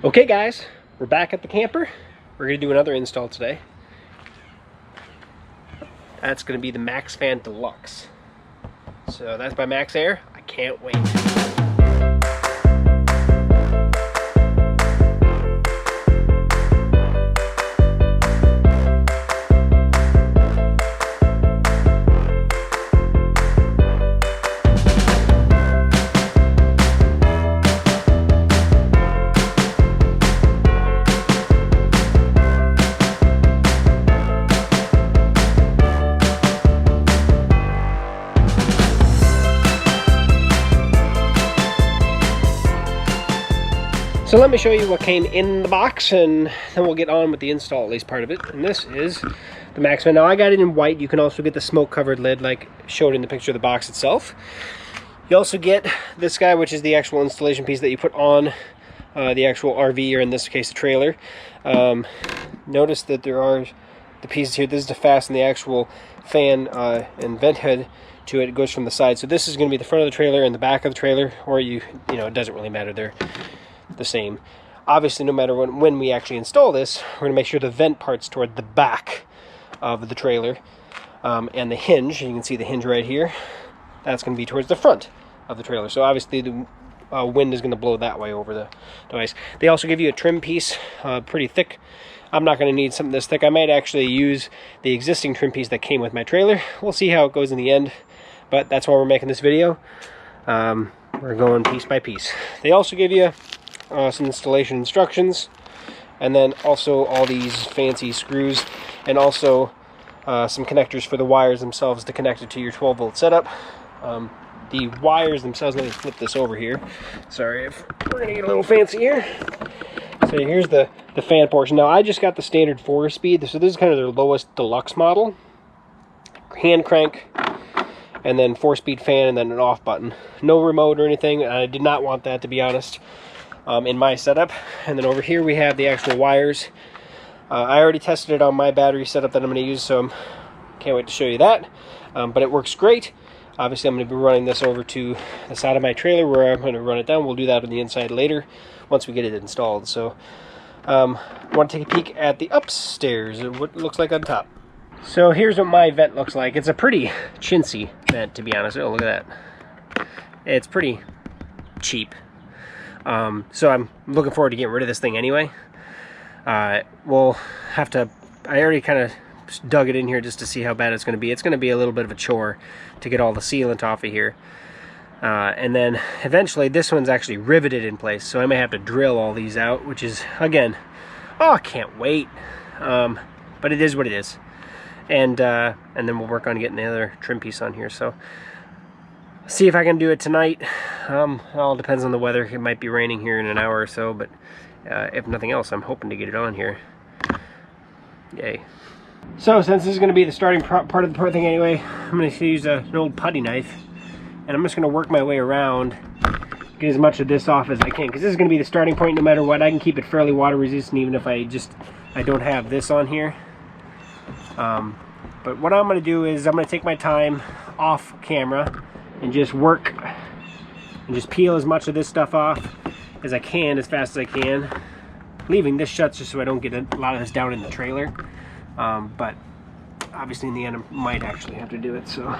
Okay guys, we're back at the camper. We're going to do another install today. That's going to be the MaxxFan Deluxe. So that's by MaxxAir. I can't wait. So let me show you what came in the box, and then we'll get on with the install, at least part of it. And this is the MaxxFan. Now I got it in white. You can also get the smoke covered lid like showed in the picture of the box itself. You also get this guy, which is the actual installation piece that you put on the actual RV, or in this case the trailer. Notice that there are the pieces here. This is to fasten the actual fan and vent head to it. It goes from the side. So this is going to be the front of the trailer and the back of the trailer, or you know, it doesn't really matter. They're the same. Obviously, no matter when we actually install this, we're going to make sure the vent part's toward the back of the trailer, and the hinge, you can see the hinge right here, that's going to be towards the front of the trailer. So obviously the wind is going to blow that way over the device. They also give you a trim piece, pretty thick. I'm not going to need something this thick. I might actually use the existing trim piece that came with my trailer. We'll see how it goes in the end, but that's why we're making this video. We're going piece by piece. They also give you some installation instructions, and then also all these fancy screws, and also some connectors for the wires themselves to connect it to your 12-volt setup. The wires themselves, let me flip this over here. Sorry if we're gonna get a little fancy here. So here's the fan portion. Now I just got the standard 4-speed, so this is kind of their lowest deluxe model. Hand crank, and then 4-speed fan, and then an off button. No remote or anything. I did not want that, to be honest, in my setup. And then over here we have the actual wires. I already tested it on my battery setup that I'm going to use, so can't wait to show you that. But it works great. Obviously I'm going to be running this over to the side of my trailer where I'm going to run it down. We'll do that on the inside later once we get it installed. So I want to take a peek at the upstairs, what it looks like on top. So here's what my vent looks like. It's a pretty chintzy vent, to be honest. Oh, look at that. It's pretty cheap. So I'm looking forward to getting rid of this thing anyway. We'll have to, I already kind of dug it in here just to see how bad it's going to be. It's going to be a little bit of a chore to get all the sealant off of here. And then eventually this one's actually riveted in place, so I may have to drill all these out, which is, again, oh, I can't wait. But it is what it is. And then we'll work on getting the other trim piece on here. So see if I can do it tonight. It all depends on the weather. It might be raining here in an hour or so, but if nothing else, I'm hoping to get it on here. Yay. So since this is going to be the starting part of the thing anyway, I'm going to use an old putty knife, and I'm just going to work my way around, get as much of this off as I can, because this is going to be the starting point no matter what. I can keep it fairly water resistant even if I don't have this on here. But what I'm going to do is I'm going to take my time off camera and just work and just peel as much of this stuff off as I can, as fast as I can, leaving this shut just so I don't get a lot of this down in the trailer. But obviously in the end I might actually have to do it, so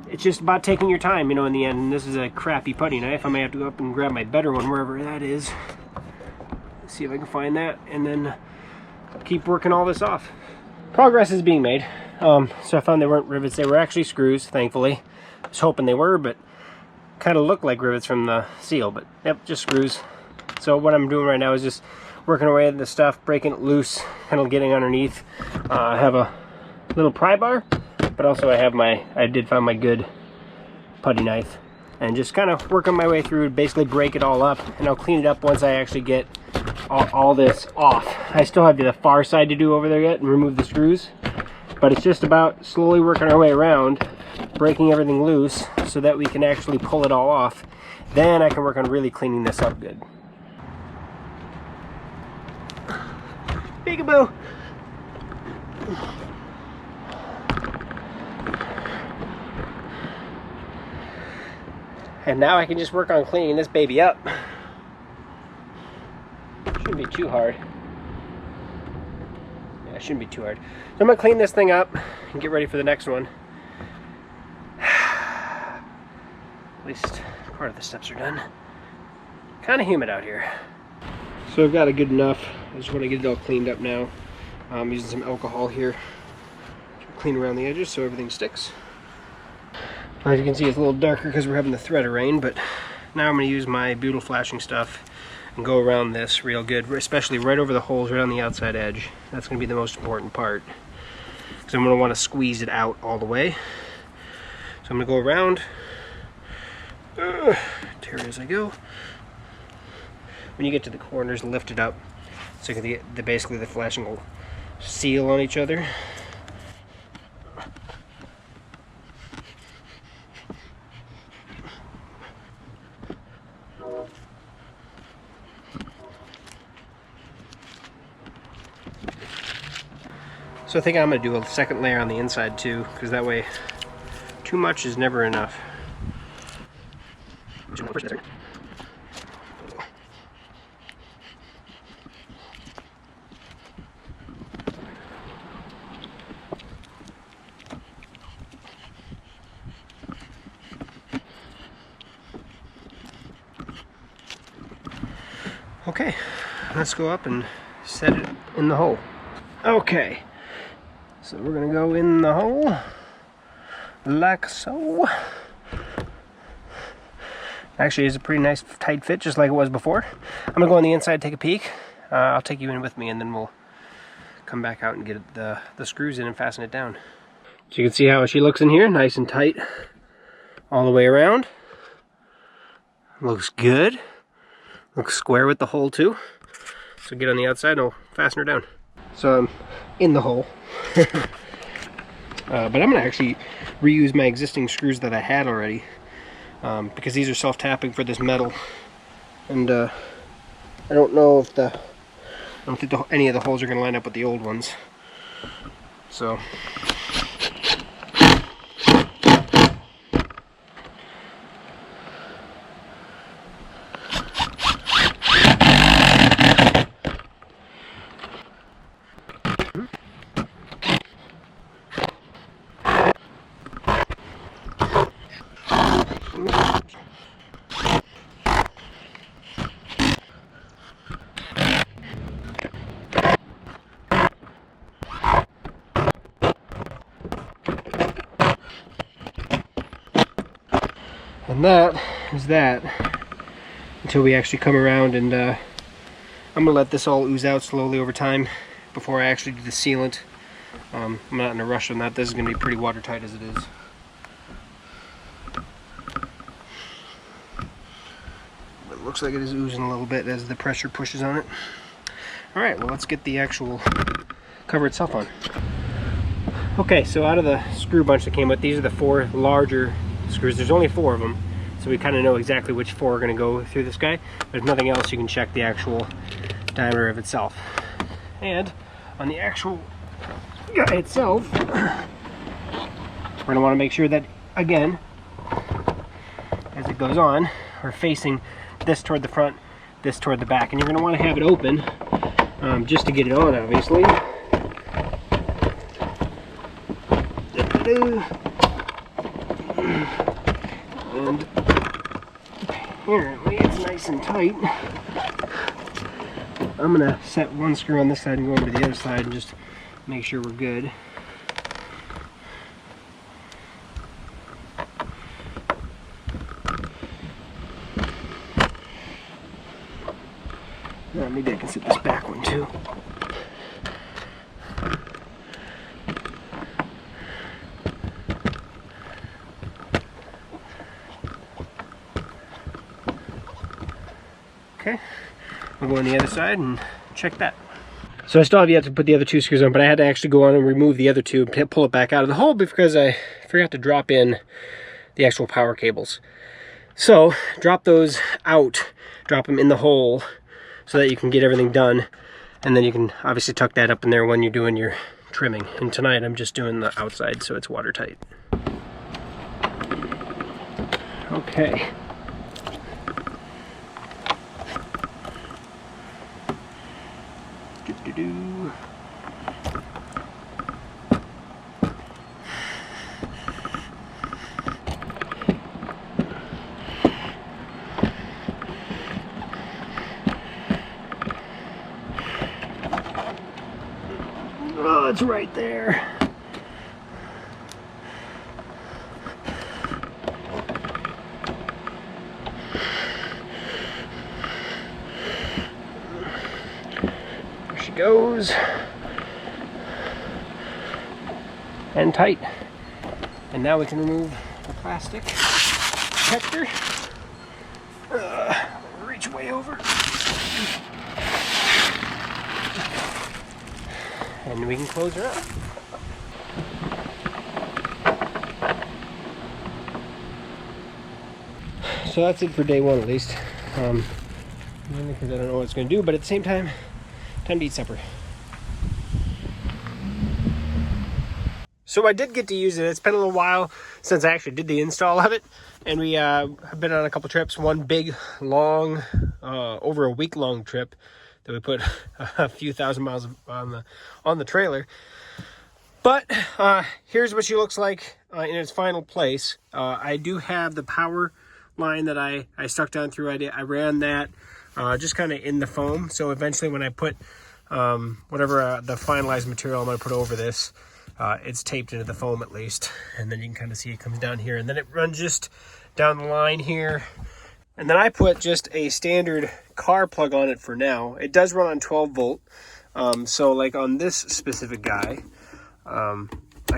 it's just about taking your time, you know, in the end. And this is a crappy putty knife. I may have to go up and grab my better one wherever that is. See if I can find that, and then keep working all this off. Progress is being made. So I found they weren't rivets, they were actually screws, thankfully. I was hoping they were, but kind of looked like rivets from the seal, but yep, just screws. So what I'm doing right now is just working away at the stuff, breaking it loose, kind of getting underneath. I have a little pry bar, but also I did find my good putty knife, and just kind of working my way through, basically break it all up, and I'll clean it up once I actually get all this off. I still have the far side to do over there yet and remove the screws, but it's just about slowly working our way around, breaking everything loose so that we can actually pull it all off. Then I can work on really cleaning this up good. Peekaboo! And now I can just work on cleaning this baby up. Shouldn't be too hard. Yeah, it shouldn't be too hard. So I'm gonna clean this thing up and get ready for the next one. At least part of the steps are done. Kind of humid out here. So I've got it good enough. I just want to get it all cleaned up now. I'm using some alcohol here to clean around the edges so everything sticks. As you can see, it's a little darker because we're having the thread of rain, but now I'm going to use my butyl flashing stuff and go around this real good, especially right over the holes, right on the outside edge. That's going to be the most important part, because I'm going to want to squeeze it out all the way. So I'm going to go around, tear it as I go. When you get to the corners, lift it up so you can get basically the flashing will seal on each other. So I think I'm going to do a second layer on the inside too, because that way too much is never enough. Okay, let's go up and set it in the hole. Okay, so we're gonna go in the hole like so. Actually, it's a pretty nice tight fit, just like it was before. I'm gonna go on the inside, take a peek. I'll take you in with me, and then we'll come back out and get the screws in and fasten it down. So you can see how she looks in here, nice and tight all the way around. Looks good. Looks square with the hole too. So get on the outside and I'll fasten her down. So I'm in the hole. But I'm gonna actually reuse my existing screws that I had already, because these are self-tapping for this metal. And I don't know if I don't think any of the holes are gonna line up with the old ones. So and that is that until we actually come around, and I'm gonna let this all ooze out slowly over time before I actually do the sealant. I'm not in a rush on that. This is gonna be pretty watertight as it is. It looks like it is oozing a little bit as the pressure pushes on it. All right, well, let's get the actual cover itself on. Okay, so out of the screw bunch that came with, these are the 4 larger screws. There's only 4 of them, so we kind of know exactly which 4 are going to go through this guy. There's nothing else. You can check the actual diameter of itself. And on the actual guy itself, we're going to want to make sure that, again, as it goes on, we're facing this toward the front, this toward the back. And you're going to want to have it open just to get it on, obviously. And apparently it's nice and tight. I'm gonna set one screw on this side and go over to the other side and just make sure we're good. Maybe I can set this back one too. Okay, we'll go on the other side and check that. So I still have yet to put the other 2 screws on, but I had to actually go on and remove the other 2 and pull it back out of the hole because I forgot to drop in the actual power cables. So drop those out, drop them in the hole so that you can get everything done, and then you can obviously tuck that up in there when you're doing your trimming. And tonight I'm just doing the outside so it's watertight. Okay. Do-do-do. Oh, it's right there. There she goes. And tight. And now we can remove the plastic protector. Reach way over. And we can close her up. So that's it for day one, at least. Mainly because I don't know what it's going to do, but at the same time, time to eat supper. So I did get to use it. It's been a little while since I actually did the install of it, and we have been on a couple trips. One big, long, over a week-long trip that we put a few thousand miles on the trailer. But here's what she looks like in its final place. I do have the power line that I stuck down through. I ran that just kind of in the foam. So eventually when I put whatever the finalized material I'm going to put over this, it's taped into the foam at least. And then you can kind of see it comes down here. And then it runs just down the line here. And then I put just a standard car plug on it for now. It does run on 12 volt. So like on this specific guy, I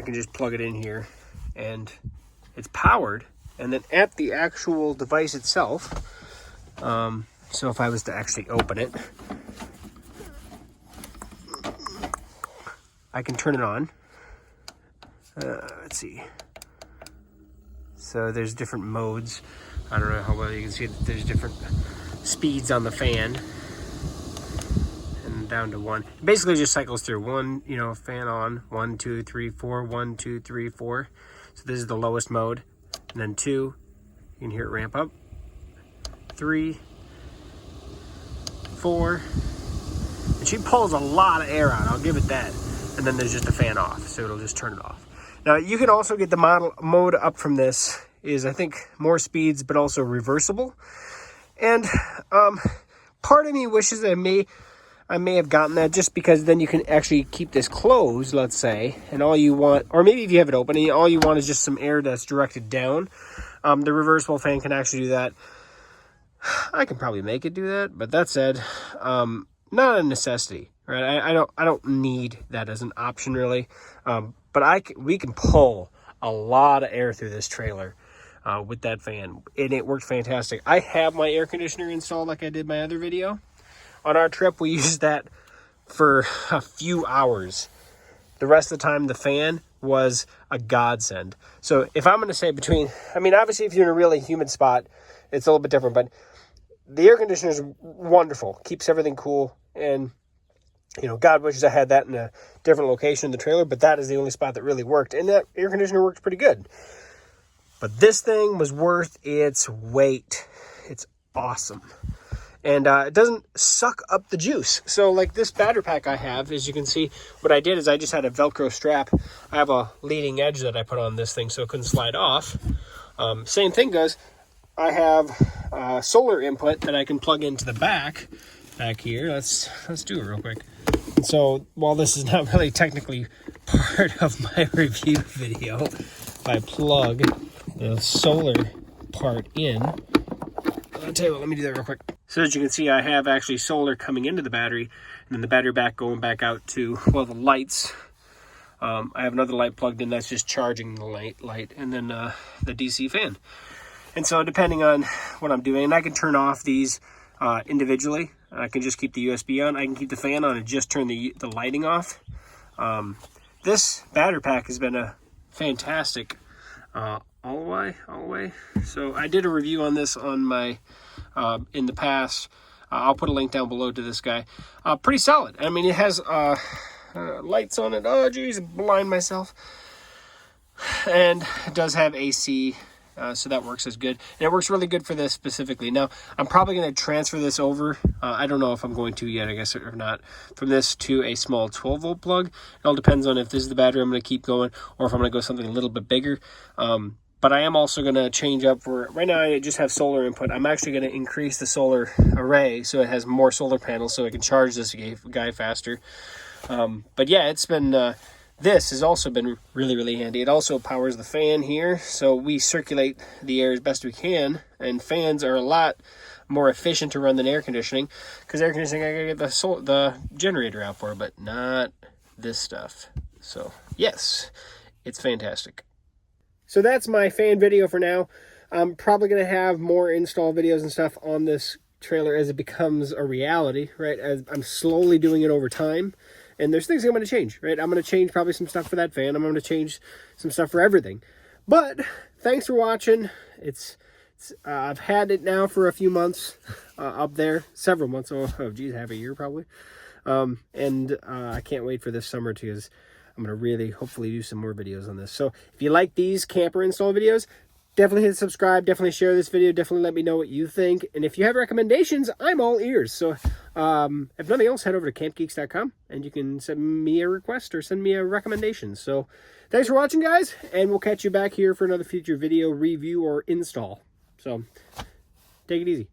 can just plug it in here and it's powered. And then at the actual device itself, so if I was to actually open it, I can turn it on. Let's see. So there's different modes. I don't know how well you can see that there's different speeds on the fan. And down to one. It basically just cycles through one, fan on. 1, 2, 3, 4. 1, 2, 3, 4. So this is the lowest mode. And then 2, you can hear it ramp up. 3, 4. And she pulls a lot of air out, I'll give it that. And then there's just a fan off, so it'll just turn it off. Now you can also get the mode up from this is, I think, more speeds, but also reversible. And part of me wishes I may have gotten that, just because then you can actually keep this closed, let's say, and all you want, or maybe if you have it open, and all you want is just some air that's directed down. The reversible fan can actually do that. I can probably make it do that, but that said, not a necessity, right? I don't need that as an option really, but we can pull a lot of air through this trailer with that fan, and it worked fantastic. I have my air conditioner installed like I did my other video. On our trip, we used that for a few hours. The rest of the time, the fan was a godsend. So if I'm going to say obviously if you're in a really humid spot, it's a little bit different, but the air conditioner is wonderful. Keeps everything cool. And, God wishes I had that in a different location in the trailer, but that is the only spot that really worked. And that air conditioner works pretty good. But this thing was worth its weight. It's awesome. And it doesn't suck up the juice. So like this battery pack I have, as you can see, what I did is I just had a Velcro strap. I have a leading edge that I put on this thing so it couldn't slide off. Same thing goes. I have solar input that I can plug into the back here. Let's do it real quick. And so while this is not really technically part of my review video, if I plug the solar part in, I'll tell you what, let me do that real quick. So as you can see, I have actually solar coming into the battery, and then the battery back going back out to, well, the lights. I have another light plugged in that's just charging the light, and then the DC fan. And so depending on what I'm doing, and I can turn off these individually. I can just keep the USB on. I can keep the fan on and just turn the lighting off. This battery pack has been a fantastic all the way. So I did a review on this on my in the past. I'll put a link down below to this guy. Pretty solid. I mean, it has lights on it. Oh geez, blind myself. And it does have AC so that works as good. And it works really good for this specifically. Now, I'm probably going to transfer this over. I don't know if I'm going to yet, I guess, or not, from this to a small 12-volt plug. It all depends on if this is the battery I'm going to keep going, or if I'm going to go something a little bit bigger. But I am also going to change up for, right now I just have solar input. I'm actually going to increase the solar array so it has more solar panels so it can charge this guy faster. But yeah, it's been, this has also been really, really handy. It also powers the fan here, so we circulate the air as best we can, and fans are a lot more efficient to run than air conditioning, because air conditioning I gotta get the generator out for, but not this stuff. So yes, it's fantastic. So that's my fan video for now. I'm probably going to have more install videos and stuff on this trailer as it becomes a reality, right? As I'm slowly doing it over time. And there's things I'm going to change, right? I'm going to change probably some stuff for that fan. I'm going to change some stuff for everything. But thanks for watching. I've had it now for a few months up there. Several months. Oh, geez, half a year probably. I can't wait for this summer too, because I'm going to really hopefully do some more videos on this. So if you like these camper install videos, definitely hit subscribe, definitely share this video, definitely let me know what you think. And if you have recommendations, I'm all ears. So if nothing else, head over to CampGeeks.com and you can send me a request or send me a recommendation. So thanks for watching, guys, and we'll catch you back here for another future video, review, or install. So take it easy.